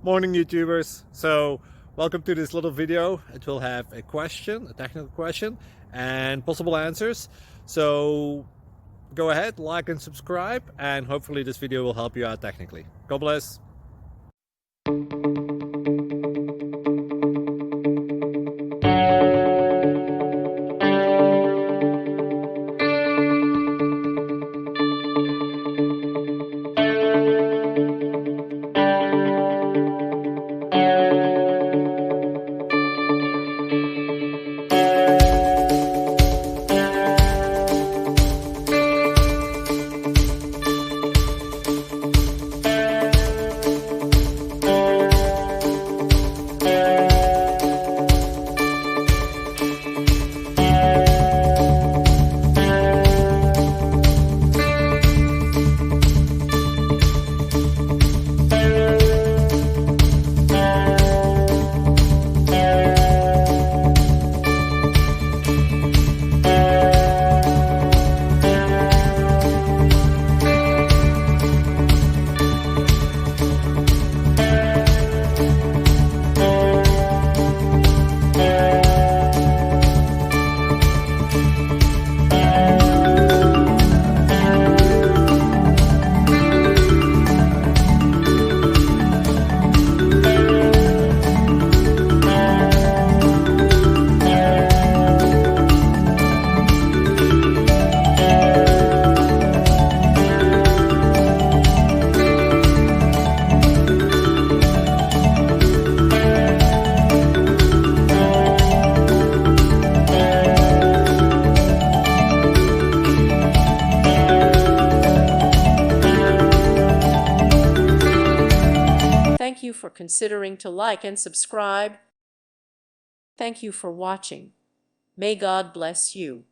Morning YouTubers. So welcome to this little video. It will have a question, a technical question, and possible answers. So go ahead, like and subscribe, and hopefully this video will help you out technically. God bless. Thank you for considering to like and subscribe. Thank you for watching. May God bless you.